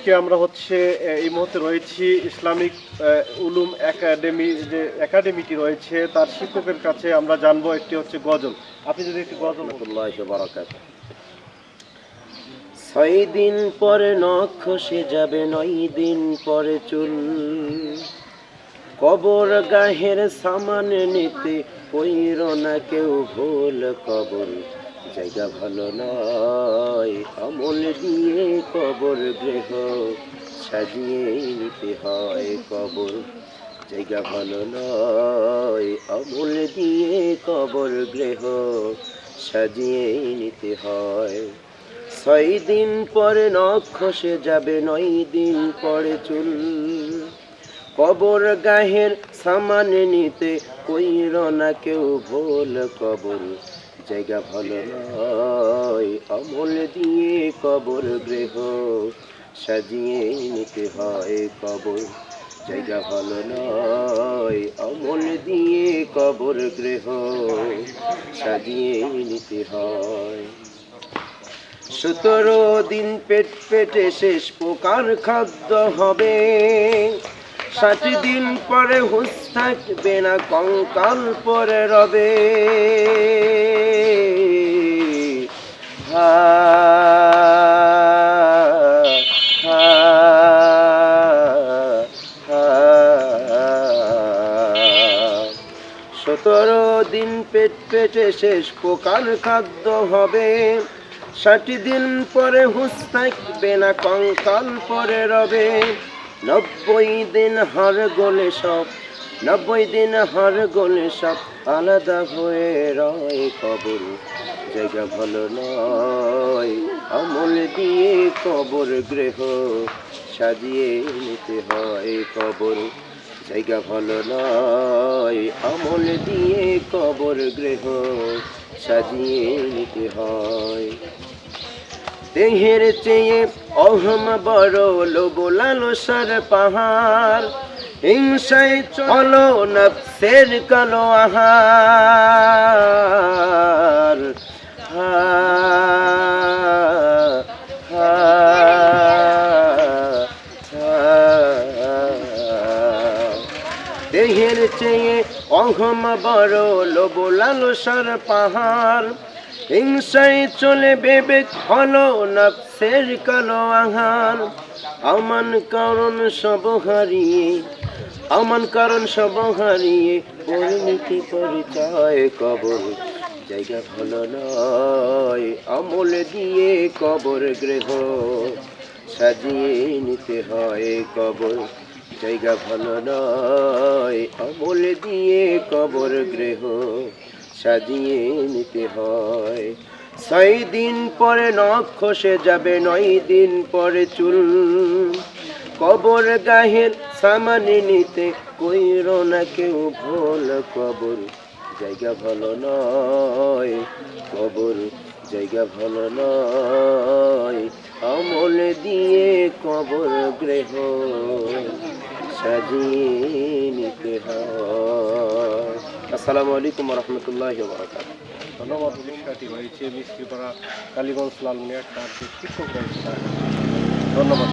আজকে আমরা এই মুহূর্তে রয়েছি ইসলামিক উলুম একাডেমি, যে একাডেমিটি রয়েছে তার শিক্ষকের কাছে। আমরা জানবো একটি হচ্ছে গজল। আপনি যদি একটি গজল। বারাকাতুহু। 6 দিন পরে নখ খসে যাবে, 9 দিন পরে চুল, কবর গাহের সামান নিতে পইর না কেউ ভুল। কবর জায়গা ভালো নয়, আমল দিয়ে কবর গৃহ সাজিয়ে নিতে হয়। কবর জায়গা ভালো নয়, আমল দিয়ে কবর গৃহ সাজিয়ে নিতে হয়। 6 দিন পরে নখ খসে যাবে, 9 দিন পরে চুল, কবর গাহের সামান নিতে কইর না কেউ ভুল। কবর জায়গা ভালো নয়, আমল দিয়ে কবর গৃহ সাজিয়ে নিতে হয়। কবর জায়গা ভালো নয়, আমল দিয়ে কবর গৃহ সাজিয়ে নিতে হয়। 17 দিন পেটে শেষ পোকার খাদ্য হবে, 60 দিন পরে হুঁশ থাকবে না, কঙ্কাল পরে রবে। হা হা হা 17 দিন পেটে শেষ পোকার খাদ্য হবে, 60 দিন পরে হুঁশ থাকবে না, কঙ্কাল পরে রবে। 90 দিন হার গলে সব, 90 দিন হার গলে সব আলাদা হয়ে রয়। কবর জায়গা ভালো নয়, আমল দিয়ে কবর গৃহ সাজিয়ে নিতে হয়। কবর জায়গা ভালো নয়, আমল দিয়ে কবর গৃহ সাজিয়ে নিতে হয়। দেহের চেয়ে অহম বড়, লোভ লালসার পাহাড়, হিংসায় চলো নফসের কালো আহার। হা হা দেহের চেয়ে অহম বড়, লোভ লালসার পাহাড়, হিংসায় চলে বিবেক হলো নফসের কালো আহার। আমান কারণ সব হারিয়ে, আমান কারণ সব হারিয়ে পরিণতি পরিচয়। কবর জায়গা ভালো নয়, আমল দিয়ে কবর গৃহ সাজিয়ে নিতে হয়। কবর জায়গা ভালো নয়, আমল দিয়ে কবর গৃহ সাজিয়ে নিতে হয়। 6 দিন পরে নখ খসে যাবে, 9 দিন পরে চুল, কবর গাহের সামানে নিতে কইর না কেউ ভুল। কবর জায়গা ভালো নয়, কবর জায়গা ভালো নয়, আমল দিয়ে কবর গৃহ সাজিয়ে নিতে হয়। আসসালামু আলাইকুম ওয়া রাহমাতুল্লাহি ওয়া বারাকাতুহু। ধন্যবাদ। বিষয়টি হয়েছে মিস্ত্রিপাড়া কালীগঞ্জ লালমিয়া তার যে শিক্ষক রয়েছে তার কাছে। ধন্যবাদ।